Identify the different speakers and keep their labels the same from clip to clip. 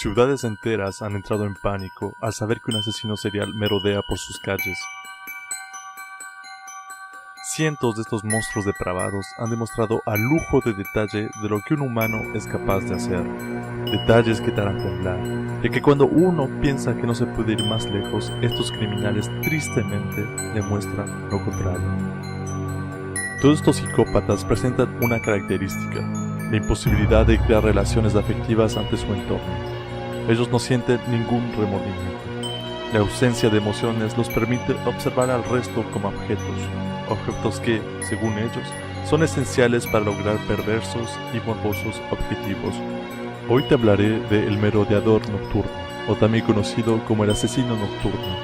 Speaker 1: Ciudades enteras han entrado en pánico al saber que un asesino serial merodea por sus calles. Cientos de estos monstruos depravados han demostrado a lujo de detalle de lo que un humano es capaz de hacer. Detalles que te harán temblar, ya que cuando uno piensa que no se puede ir más lejos, estos criminales tristemente demuestran lo contrario. Todos estos psicópatas presentan una característica: la imposibilidad de crear relaciones afectivas ante su entorno. Ellos no sienten ningún remordimiento. La ausencia de emociones los permite observar al resto como objetos que, según ellos, son esenciales para lograr perversos y morbosos objetivos. Hoy te hablaré de El Merodeador Nocturno, o también conocido como el Asesino Nocturno,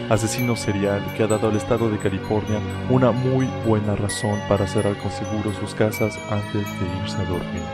Speaker 1: asesino serial que ha dado al estado de California una muy buena razón para cerrar con seguro sus casas antes de irse a dormir.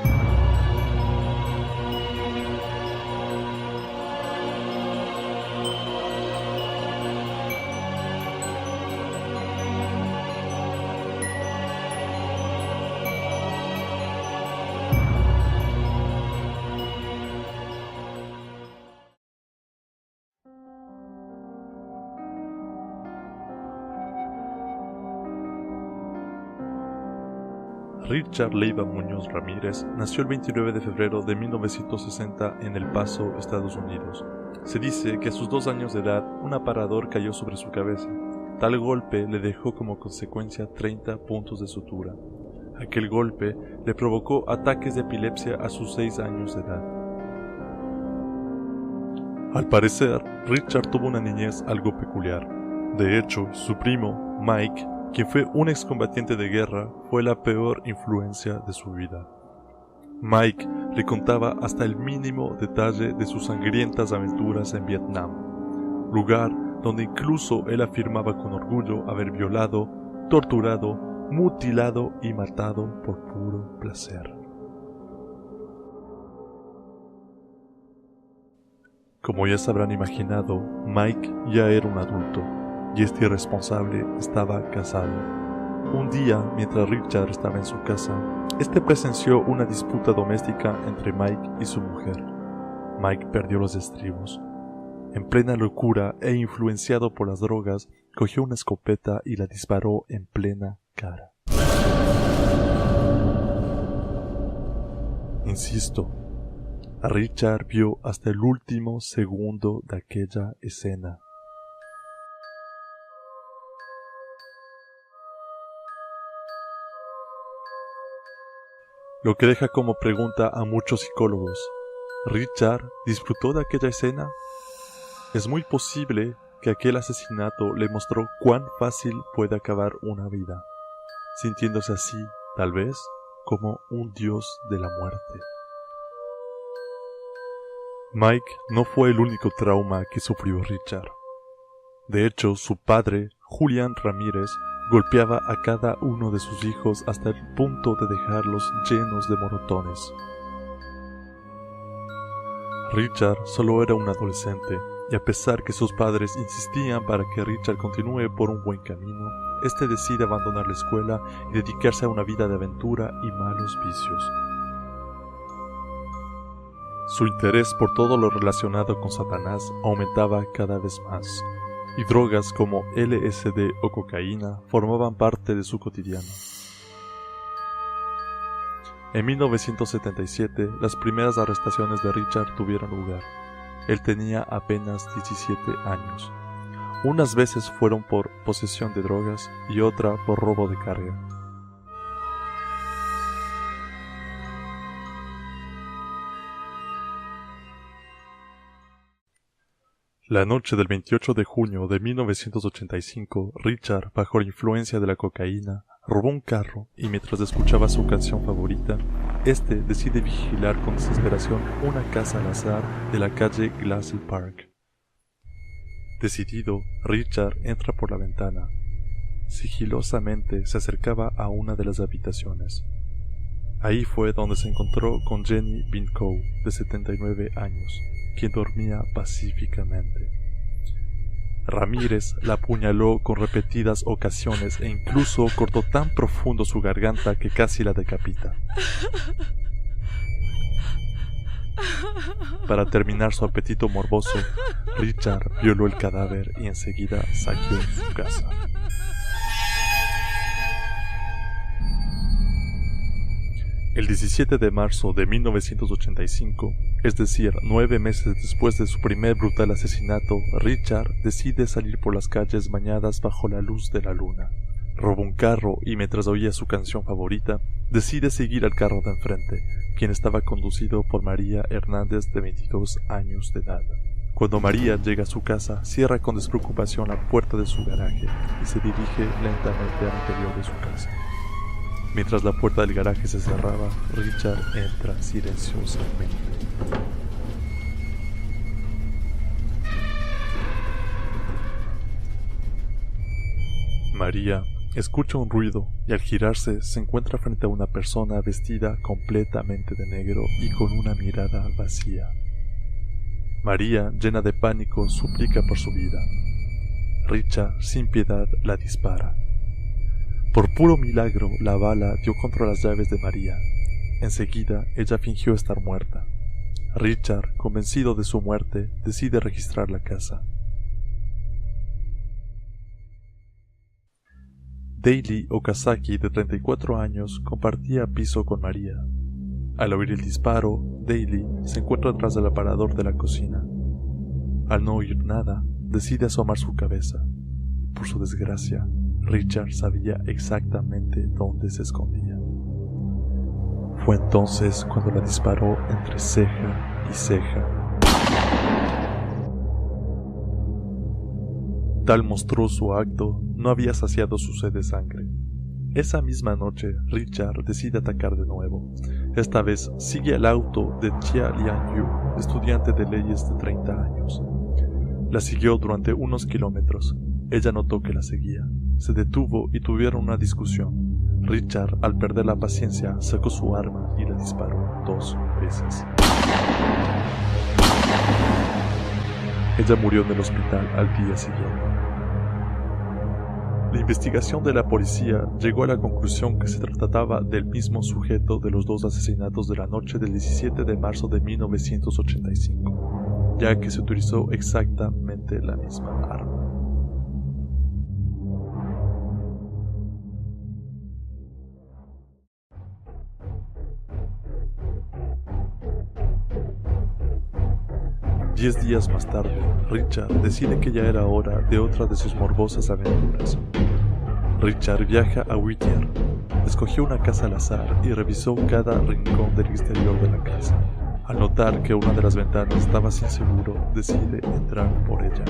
Speaker 1: Richard Leiva Muñoz Ramírez nació el 29 de febrero de 1960 en El Paso, Estados Unidos. Se dice que a sus 2 años de edad un aparador cayó sobre su cabeza. Tal golpe le dejó como consecuencia 30 puntos de sutura. Aquel golpe le provocó ataques de epilepsia a sus 6 años de edad. Al parecer, Richard tuvo una niñez algo peculiar. De hecho, su primo, Mike, quien fue un excombatiente de guerra, fue la peor influencia de su vida. Mike le contaba hasta el mínimo detalle de sus sangrientas aventuras en Vietnam, lugar donde incluso él afirmaba con orgullo haber violado, torturado, mutilado y matado por puro placer. Como ya se habrán imaginado, Mike ya era un adulto, y este irresponsable estaba casado. Un día, mientras Richard estaba en su casa, este presenció una disputa doméstica entre Mike y su mujer. Mike perdió los estribos. En plena locura e influenciado por las drogas, cogió una escopeta y la disparó en plena cara. Insisto, Richard vio hasta el último segundo de aquella escena. Lo que deja como pregunta a muchos psicólogos: ¿Richard disfrutó de aquella escena? Es muy posible que aquel asesinato le mostró cuán fácil puede acabar una vida, sintiéndose así, tal vez, como un dios de la muerte. Mike no fue el único trauma que sufrió Richard. De hecho, su padre, Julián Ramírez, golpeaba a cada uno de sus hijos hasta el punto de dejarlos llenos de moretones. Richard solo era un adolescente, y a pesar que sus padres insistían para que Richard continúe por un buen camino, este decide abandonar la escuela y dedicarse a una vida de aventura y malos vicios. Su interés por todo lo relacionado con Satanás aumentaba cada vez más, y drogas como LSD o cocaína formaban parte de su cotidiano. En 1977, las primeras arrestaciones de Richard tuvieron lugar. Él tenía apenas 17 años. Unas veces fueron por posesión de drogas y otra por robo de carga. La noche del 28 de junio de 1985, Richard, bajo la influencia de la cocaína, robó un carro y mientras escuchaba su canción favorita, este decide vigilar con desesperación una casa al azar de la calle Glassy Park. Decidido, Richard entra por la ventana. Sigilosamente se acercaba a una de las habitaciones. Ahí fue donde se encontró con Jenny Binkow, de 79 años, quien dormía pacíficamente. Ramírez la apuñaló con repetidas ocasiones e incluso cortó tan profundo su garganta que casi la decapita. Para terminar su apetito morboso, Richard violó el cadáver y enseguida saqueó su casa. El 17 de marzo de 1985, es decir, 9 meses después de su primer brutal asesinato, Richard decide salir por las calles bañadas bajo la luz de la luna. Roba un carro y mientras oía su canción favorita, decide seguir al carro de enfrente, quien estaba conducido por María Hernández de 22 años de edad. Cuando María llega a su casa, cierra con despreocupación la puerta de su garaje y se dirige lentamente al interior de su casa. Mientras la puerta del garaje se cerraba, Richard entra silenciosamente. María escucha un ruido y al girarse se encuentra frente a una persona vestida completamente de negro y con una mirada vacía. María, llena de pánico, suplica por su vida. Richard, sin piedad, la dispara. Por puro milagro, la bala dio contra las llaves de María. Enseguida, ella fingió estar muerta. Richard, convencido de su muerte, decide registrar la casa. Daily Okazaki, de 34 años, compartía piso con María. Al oír el disparo, Daily se encuentra detrás del aparador de la cocina. Al no oír nada, decide asomar su cabeza. Por su desgracia, Richard sabía exactamente dónde se escondía. Fue entonces cuando la disparó entre ceja y ceja. Tal monstruoso acto no había saciado su sed de sangre. Esa misma noche, Richard decide atacar de nuevo. Esta vez sigue el auto de Chia Lian-yu, estudiante de leyes de 30 años. La siguió durante unos kilómetros. Ella notó que la seguía. Se detuvo y tuvieron una discusión. Richard, al perder la paciencia, sacó su arma y la disparó 2 veces. Ella murió en el hospital al día siguiente. La investigación de la policía llegó a la conclusión que se trataba del mismo sujeto de los 2 asesinatos de la noche del 17 de marzo de 1985, ya que se utilizó exactamente la misma arma. Diez días más tarde, Richard decide que ya era hora de otra de sus morbosas aventuras. Richard viaja a Whittier, escogió una casa al azar y revisó cada rincón del exterior de la casa. Al notar que una de las ventanas estaba sin seguro, decide entrar por ella.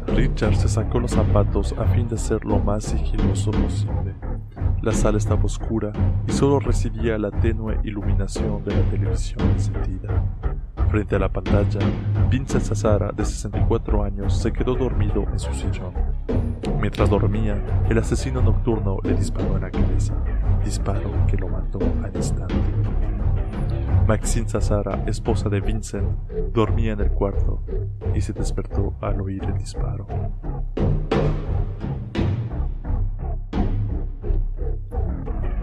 Speaker 1: Richard se sacó los zapatos a fin de ser lo más sigiloso posible. La sala estaba oscura y solo recibía la tenue iluminación de la televisión encendida. Frente a la pantalla, Vincent Zazzara, de 64 años, se quedó dormido en su sillón. Mientras dormía, el asesino nocturno le disparó en la cabeza, disparo que lo mató al instante. Maxine Zazzara, esposa de Vincent, dormía en el cuarto y se despertó al oír el disparo.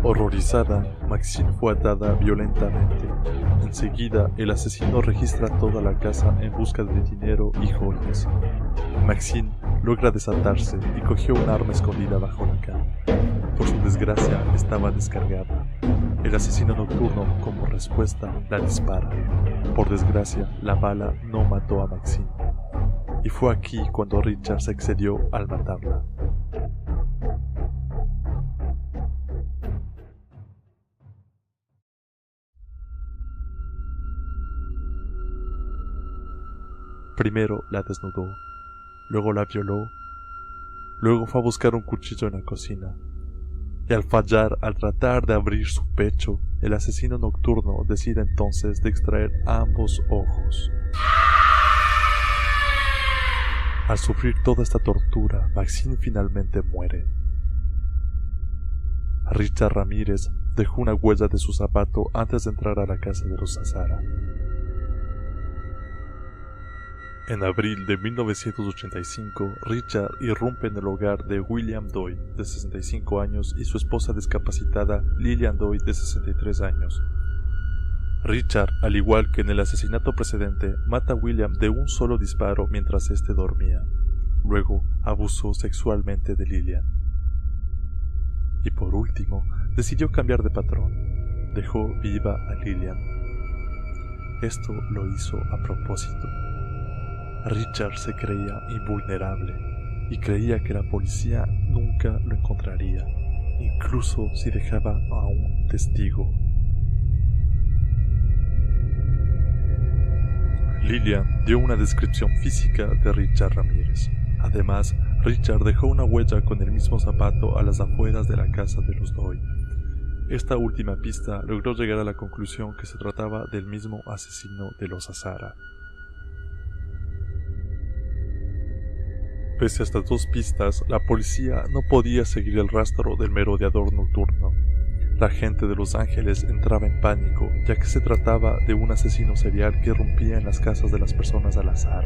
Speaker 1: Horrorizada, Maxine fue atada violentamente. Enseguida, el asesino registra toda la casa en busca de dinero y joyas. Maxine logra desatarse y cogió un arma escondida bajo la cama. Por su desgracia, estaba descargada. El asesino nocturno, como respuesta, la dispara. Por desgracia, la bala no mató a Maxine. Y fue aquí cuando Richard se excedió al matarla. Primero la desnudó, luego la violó, luego fue a buscar un cuchillo en la cocina, y al fallar al tratar de abrir su pecho, el asesino nocturno decide entonces de extraer ambos ojos. Al sufrir toda esta tortura, Maxine finalmente muere. Richard Ramírez dejó una huella de su zapato antes de entrar a la casa de los Zazzara. En abril de 1985, Richard irrumpe en el hogar de William Doy, de 65 años, y su esposa discapacitada, Lillian Doy, de 63 años. Richard, al igual que en el asesinato precedente, mata a William de un solo disparo mientras éste dormía. Luego abusó sexualmente de Lillian. Y por último, decidió cambiar de patrón. Dejó viva a Lillian. Esto lo hizo a propósito. Richard se creía invulnerable y creía que la policía nunca lo encontraría, incluso si dejaba a un testigo. Lillian dio una descripción física de Richard Ramírez. Además, Richard dejó una huella con el mismo zapato a las afueras de la casa de los Doyle. Esta última pista logró llegar a la conclusión que se trataba del mismo asesino de los Azara. Pese a estas dos pistas, la policía no podía seguir el rastro del merodeador nocturno. La gente de Los Ángeles entraba en pánico, ya que se trataba de un asesino serial que irrumpía en las casas de las personas al azar,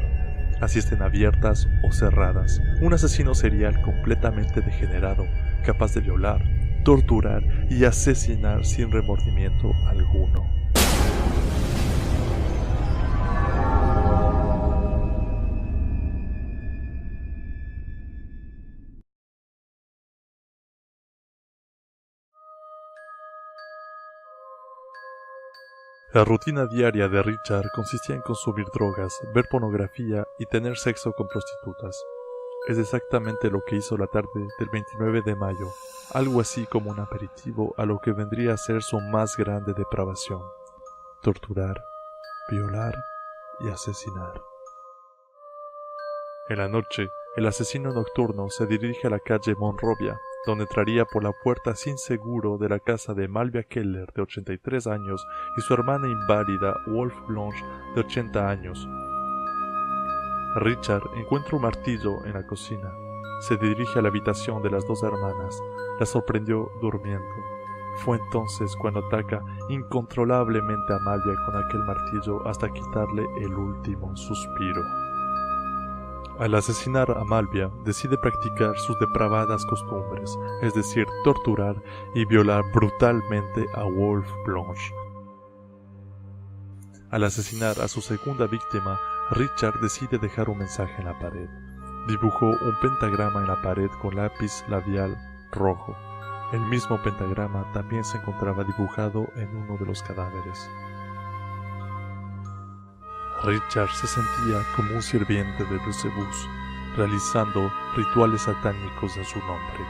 Speaker 1: así estén abiertas o cerradas. Un asesino serial completamente degenerado, capaz de violar, torturar y asesinar sin remordimiento alguno. La rutina diaria de Richard consistía en consumir drogas, ver pornografía y tener sexo con prostitutas. Es exactamente lo que hizo la tarde del 29 de mayo, algo así como un aperitivo a lo que vendría a ser su más grande depravación: torturar, violar y asesinar. En la noche, el asesino nocturno se dirige a la calle Monrovia, donde entraría por la puerta sin seguro de la casa de Malvia Keller, de 83 años, y su hermana inválida, Wolf Blanche, de 80 años. Richard encuentra un martillo en la cocina. Se dirige a la habitación de las dos hermanas. La sorprendió durmiendo. Fue entonces cuando ataca incontrolablemente a Malvia con aquel martillo hasta quitarle el último suspiro. Al asesinar a Malvia, decide practicar sus depravadas costumbres, es decir, torturar y violar brutalmente a Wolf Blanche. Al asesinar a su segunda víctima, Richard decide dejar un mensaje en la pared. Dibujó un pentagrama en la pared con lápiz labial rojo. El mismo pentagrama también se encontraba dibujado en uno de los cadáveres. Richard se sentía como un sirviente de Belzebú, realizando rituales satánicos en su nombre.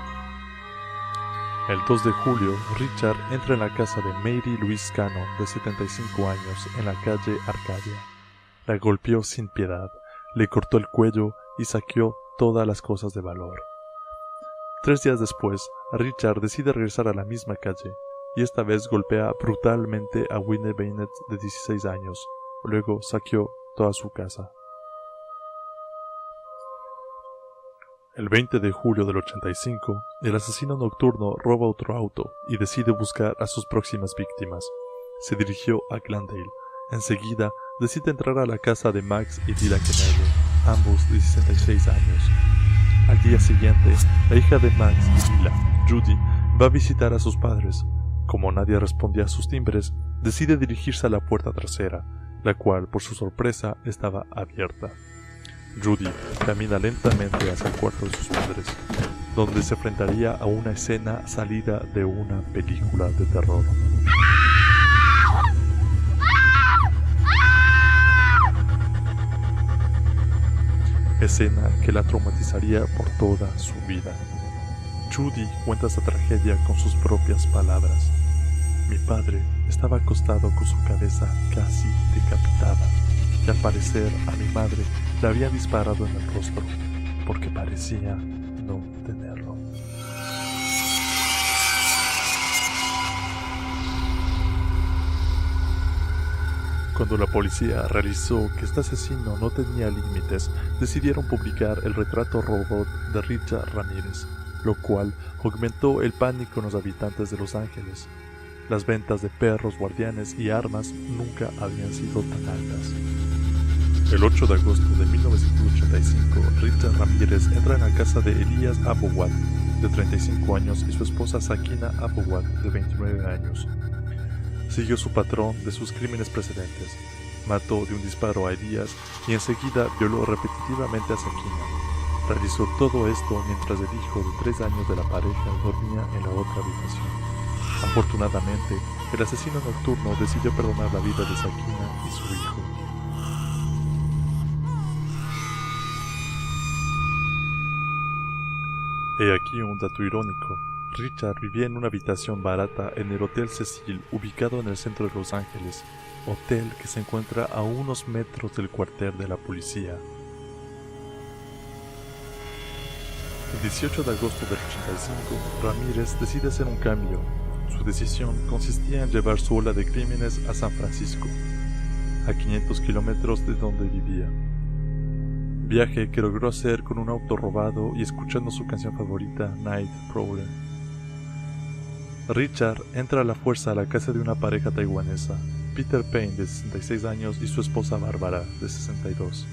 Speaker 1: El 2 de julio, Richard entra en la casa de Mary Louise Cannon, de 75 años, en la calle Arcadia. La golpeó sin piedad, le cortó el cuello y saqueó todas las cosas de valor. 3 días después, Richard decide regresar a la misma calle, y esta vez golpea brutalmente a Winnie Bennett, de 16 años. Luego saqueó toda su casa. El 20 de julio del 85, el asesino nocturno roba otro auto y decide buscar a sus próximas víctimas. Se dirigió a Glendale. Enseguida, decide entrar a la casa de Max y Lila Kennedy, ambos de 66 años. Al día siguiente, la hija de Max y Lila, Judy, va a visitar a sus padres. Como nadie respondía a sus timbres, decide dirigirse a la puerta trasera, la cual, por su sorpresa, estaba abierta. Judy camina lentamente hacia el cuarto de sus padres, donde se enfrentaría a una escena salida de una película de terror. Escena que la traumatizaría por toda su vida. Judy cuenta esta tragedia con sus propias palabras. Mi padre estaba acostado con su cabeza casi decapitada, y al parecer a mi madre le había disparado en el rostro, porque parecía no tenerlo. Cuando la policía realizó que este asesino no tenía límites, decidieron publicar el retrato robot de Richard Ramírez, lo cual aumentó el pánico en los habitantes de Los Ángeles. Las ventas de perros, guardianes y armas nunca habían sido tan altas. El 8 de agosto de 1985, Richard Ramírez entra en la casa de Elías Abowat, de 35 años, y su esposa Sakina Abowat, de 29 años. siguió su patrón de sus crímenes precedentes. Mató de un disparo a Elías y enseguida violó repetitivamente a Sakina. Realizó todo esto mientras el hijo de 3 años de la pareja dormía en la otra habitación. Afortunadamente, el asesino nocturno decidió perdonar la vida de Sakina y su hijo. He aquí un dato irónico. Richard vivía en una habitación barata en el Hotel Cecil, ubicado en el centro de Los Ángeles, hotel que se encuentra a unos metros del cuartel de la policía. El 18 de agosto del 85, Ramírez decide hacer un cambio. Su decisión consistía en llevar su ola de crímenes a San Francisco, a 500 kilómetros de donde vivía. Viaje que logró hacer con un auto robado y escuchando su canción favorita, Night Prowler. Richard entra a la fuerza a la casa de una pareja taiwanesa, Peter Payne, de 66 años, y su esposa Bárbara, de 62.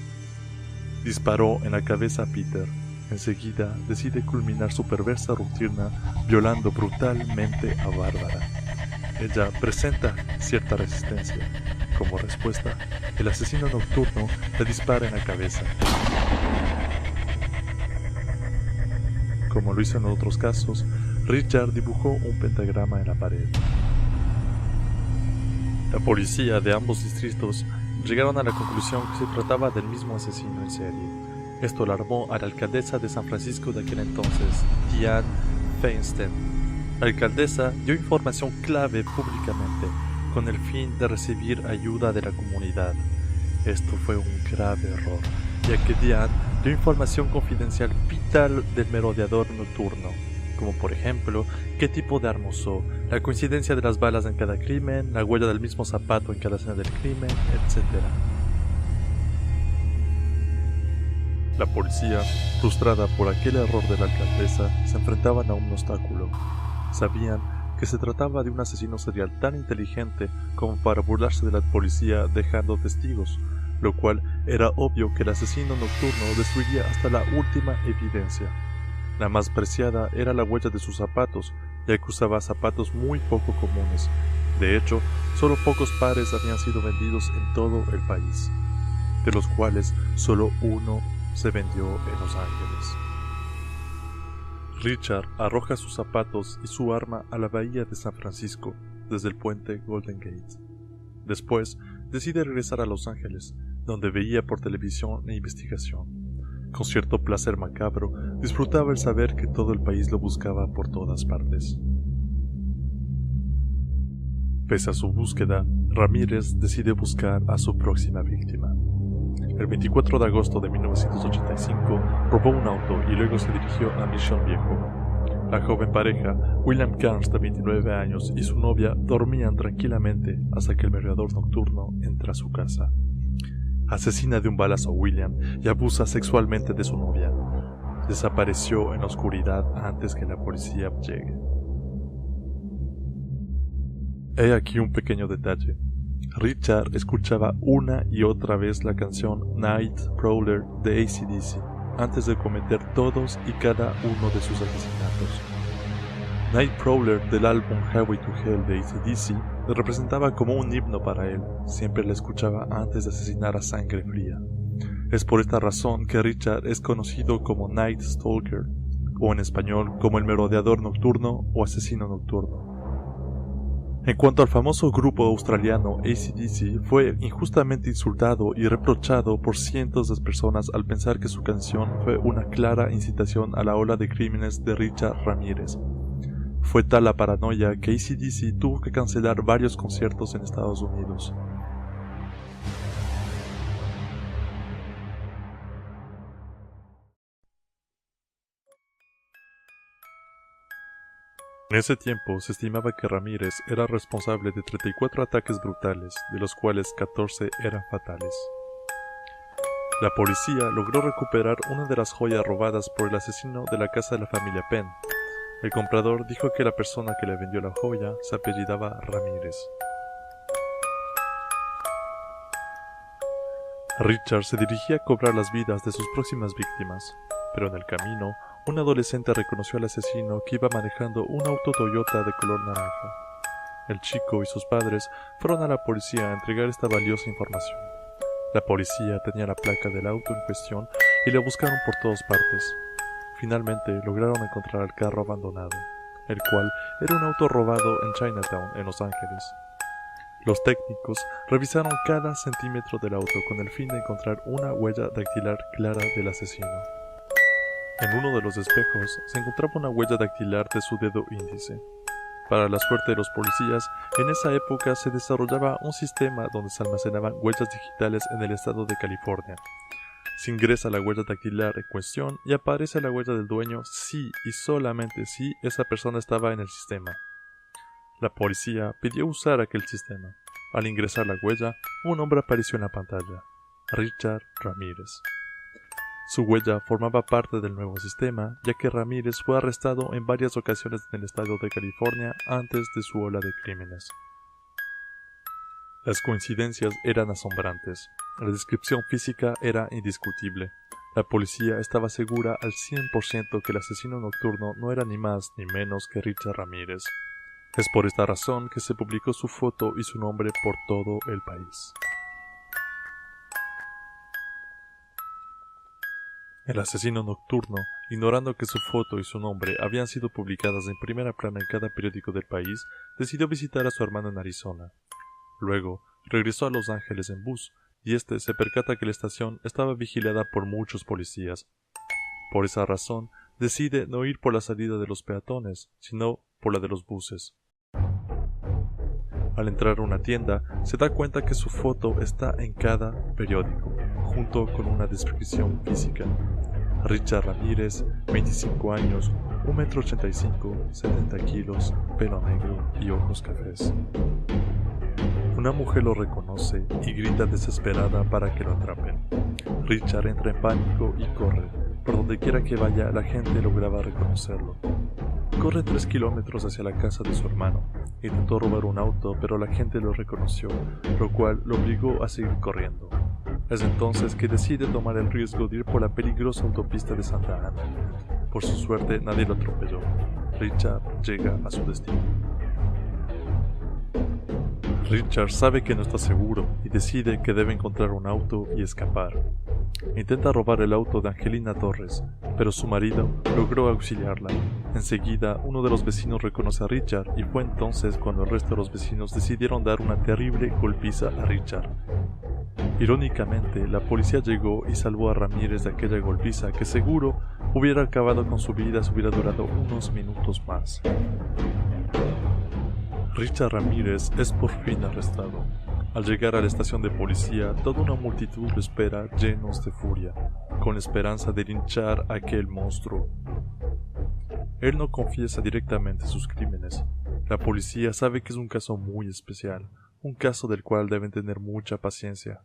Speaker 1: Disparó en la cabeza a Peter. Enseguida decide culminar su perversa rutina violando brutalmente a Bárbara. Ella presenta cierta resistencia. Como respuesta, el asesino nocturno le dispara en la cabeza. Como lo hizo en otros casos, Richard dibujó un pentagrama en la pared. La policía de ambos distritos llegaron a la conclusión que se trataba del mismo asesino en serie. Esto alarmó a la alcaldesa de San Francisco de aquel entonces, Dianne Feinstein. La alcaldesa dio información clave públicamente, con el fin de recibir ayuda de la comunidad. Esto fue un grave error, ya que Dianne dio información confidencial vital del merodeador nocturno, como por ejemplo, qué tipo de arma usó, la coincidencia de las balas en cada crimen, la huella del mismo zapato en cada escena del crimen, etc. La policía, frustrada por aquel error de la alcaldesa, se enfrentaban a un obstáculo. Sabían que se trataba de un asesino serial tan inteligente como para burlarse de la policía dejando testigos, lo cual era obvio que el asesino nocturno destruiría hasta la última evidencia. La más preciada era la huella de sus zapatos, ya que usaba zapatos muy poco comunes. De hecho, solo pocos pares habían sido vendidos en todo el país, de los cuales solo uno se vendió en Los Ángeles. Richard arroja sus zapatos y su arma a la bahía de San Francisco, desde el puente Golden Gate. Después, decide regresar a Los Ángeles, donde veía por televisión la investigación. Con cierto placer macabro, disfrutaba el saber que todo el país lo buscaba por todas partes. Pese a su búsqueda, Ramírez decide buscar a su próxima víctima. El 24 de agosto de 1985, robó un auto y luego se dirigió a Mission Viejo. La joven pareja, William Carnes, de 29 años, y su novia dormían tranquilamente hasta que el merodeador nocturno entra a su casa. Asesina de un balazo a William y abusa sexualmente de su novia. Desapareció en la oscuridad antes que la policía llegue. He aquí un pequeño detalle. Richard escuchaba una y otra vez la canción Night Prowler de AC/DC antes de cometer todos y cada uno de sus asesinatos. Night Prowler del álbum Highway to Hell de AC/DC le representaba como un himno para él, siempre la escuchaba antes de asesinar a sangre fría. Es por esta razón que Richard es conocido como Night Stalker, o en español como el merodeador nocturno o asesino nocturno. En cuanto al famoso grupo australiano AC/DC, fue injustamente insultado y reprochado por cientos de personas al pensar que su canción fue una clara incitación a la ola de crímenes de Richard Ramírez. Fue tal la paranoia que AC/DC tuvo que cancelar varios conciertos en Estados Unidos. En ese tiempo se estimaba que Ramírez era responsable de 34 ataques brutales, de los cuales 14 eran fatales. La policía logró recuperar una de las joyas robadas por el asesino de la casa de la familia Penn. El comprador dijo que la persona que le vendió la joya se apellidaba Ramírez. Richard se dirigía a cobrar las vidas de sus próximas víctimas, pero en el camino, un adolescente reconoció al asesino que iba manejando un auto Toyota de color naranja. El chico y sus padres fueron a la policía a entregar esta valiosa información. La policía tenía la placa del auto en cuestión y le buscaron por todas partes. Finalmente lograron encontrar el carro abandonado, el cual era un auto robado en Chinatown, en Los Ángeles. Los técnicos revisaron cada centímetro del auto con el fin de encontrar una huella dactilar clara del asesino. En uno de los espejos se encontraba una huella dactilar de su dedo índice. Para la suerte de los policías, en esa época se desarrollaba un sistema donde se almacenaban huellas digitales en el estado de California. Se ingresa la huella dactilar en cuestión y aparece la huella del dueño si y solamente si esa persona estaba en el sistema. La policía pidió usar aquel sistema. Al ingresar la huella, un nombre apareció en la pantalla: Richard Ramírez. Su huella formaba parte del nuevo sistema, ya que Ramírez fue arrestado en varias ocasiones en el estado de California antes de su ola de crímenes. Las coincidencias eran asombrantes. La descripción física era indiscutible. La policía estaba segura al 100% que el asesino nocturno no era ni más ni menos que Richard Ramírez. Es por esta razón que se publicó su foto y su nombre por todo el país. El asesino nocturno, ignorando que su foto y su nombre habían sido publicadas en primera plana en cada periódico del país, decidió visitar a su hermano en Arizona. Luego, regresó a Los Ángeles en bus, y este se percata que la estación estaba vigilada por muchos policías. Por esa razón, decide no ir por la salida de los peatones, sino por la de los buses. Al entrar a una tienda, se da cuenta que su foto está en cada periódico, junto con una descripción física. Richard Ramírez, 25 años, 1,85 m, 70 kilos, pelo negro y ojos cafés. Una mujer lo reconoce y grita desesperada para que lo atrapen. Richard entra en pánico y corre. Por donde quiera que vaya, la gente lograba reconocerlo. Corre 3 kilómetros hacia la casa de su hermano. Intentó robar un auto, pero la gente lo reconoció, lo cual lo obligó a seguir corriendo. Es entonces que decide tomar el riesgo de ir por la peligrosa autopista de Santa Ana. Por su suerte, nadie lo atropelló. Richard llega a su destino. Richard sabe que no está seguro y decide que debe encontrar un auto y escapar. Intenta robar el auto de Angelina Torres, pero su marido logró auxiliarla. Enseguida, uno de los vecinos reconoce a Richard y fue entonces cuando el resto de los vecinos decidieron dar una terrible golpiza a Richard. Irónicamente, la policía llegó y salvó a Ramírez de aquella golpiza que seguro hubiera acabado con su vida si hubiera durado unos minutos más. Richard Ramírez es por fin arrestado. Al llegar a la estación de policía, toda una multitud lo espera llenos de furia, con la esperanza de linchar a aquel monstruo. Él no confiesa directamente sus crímenes. La policía sabe que es un caso muy especial, un caso del cual deben tener mucha paciencia.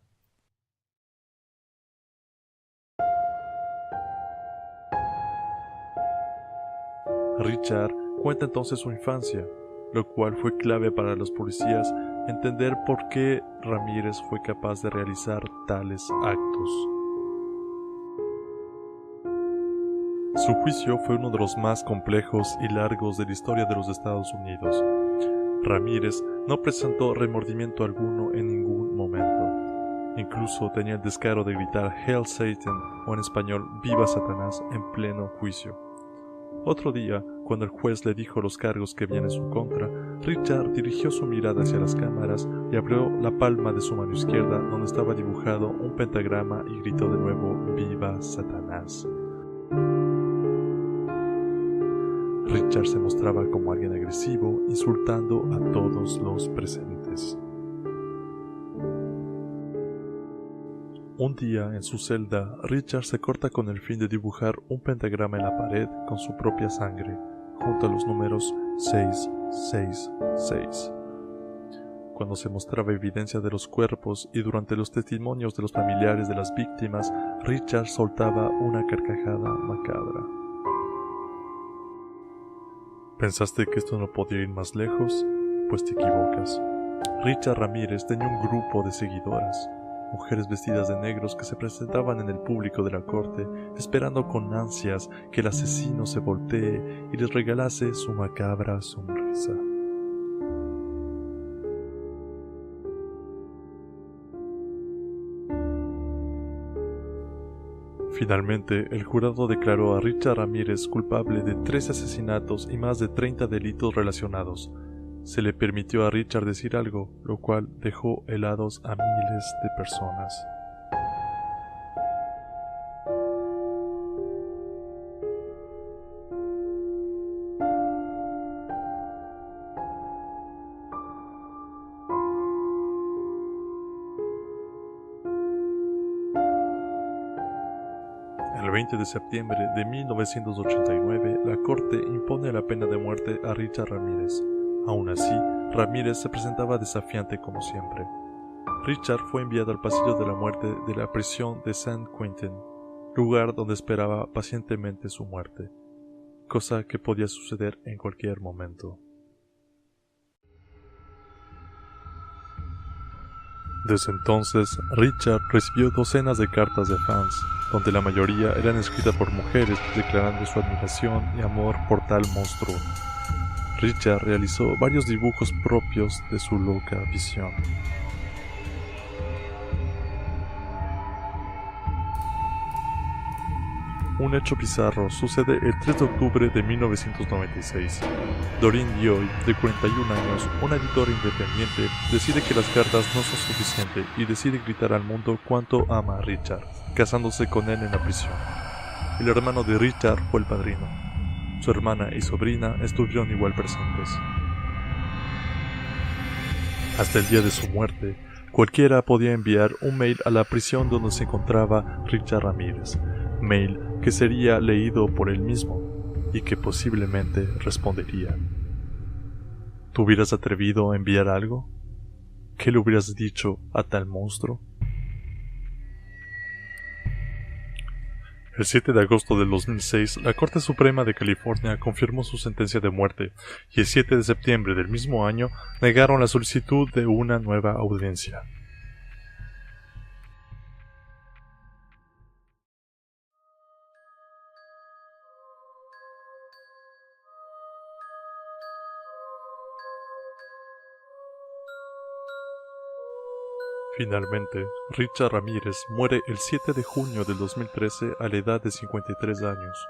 Speaker 1: Richard cuenta entonces su infancia, lo cual fue clave para los policías entender por qué Ramírez fue capaz de realizar tales actos. Su juicio fue uno de los más complejos y largos de la historia de los Estados Unidos. Ramírez no presentó remordimiento alguno en ningún momento. Incluso tenía el descaro de gritar "Hail Satan" o en español "Viva Satanás" en pleno juicio. Otro día, cuando el juez le dijo los cargos que habían en su contra, Richard dirigió su mirada hacia las cámaras y abrió la palma de su mano izquierda donde estaba dibujado un pentagrama y gritó de nuevo "Viva Satanás". Richard se mostraba como alguien agresivo, insultando a todos los presentes. Un día, en su celda, Richard se corta con el fin de dibujar un pentagrama en la pared con su propia sangre, junto a los números 666. Cuando se mostraba evidencia de los cuerpos y durante los testimonios de los familiares de las víctimas, Richard soltaba una carcajada macabra. ¿Pensaste que esto no podía ir más lejos? Pues te equivocas. Richard Ramírez tenía un grupo de seguidoras, mujeres vestidas de negros que se presentaban en el público de la corte, esperando con ansias que el asesino se voltee y les regalase su macabra sonrisa. Finalmente, el jurado declaró a Richard Ramírez culpable de 13 asesinatos y más de 30 delitos relacionados. Se le permitió a Richard decir algo, lo cual dejó helados a miles de personas. El 20 de septiembre de 1989, la Corte impone la pena de muerte a Richard Ramírez. Aún así, Ramírez se presentaba desafiante como siempre. Richard fue enviado al pasillo de la muerte de la prisión de San Quentin, lugar donde esperaba pacientemente su muerte, cosa que podía suceder en cualquier momento. Desde entonces, Richard recibió docenas de cartas de fans, donde la mayoría eran escritas por mujeres declarando su admiración y amor por tal monstruo. Richard realizó varios dibujos propios de su loca visión. Un hecho bizarro sucede el 3 de octubre de 1996. Doreen Dioy, de 41 años, una editora independiente, decide que las cartas no son suficientes y decide gritar al mundo cuánto ama a Richard, casándose con él en la prisión. El hermano de Richard fue el padrino. Su hermana y sobrina estuvieron igual presentes. Hasta el día de su muerte, cualquiera podía enviar un mail a la prisión donde se encontraba Richard Ramírez, mail que sería leído por él mismo y que posiblemente respondería. ¿Tú hubieras atrevido a enviar algo? ¿Qué le hubieras dicho a tal monstruo? El 7 de agosto del 2006, la Corte Suprema de California confirmó su sentencia de muerte y el 7 de septiembre del mismo año negaron la solicitud de una nueva audiencia. Finalmente, Richard Ramírez muere el 7 de junio del 2013 a la edad de 53 años.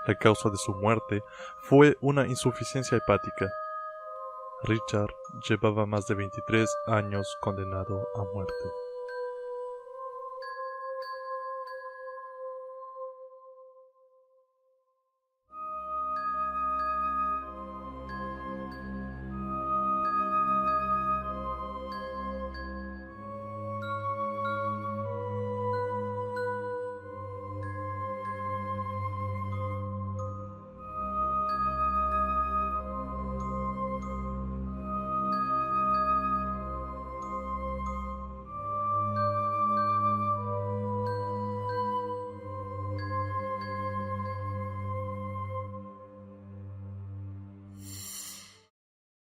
Speaker 1: La causa de su muerte fue una insuficiencia hepática. Richard llevaba más de 23 años condenado a muerte.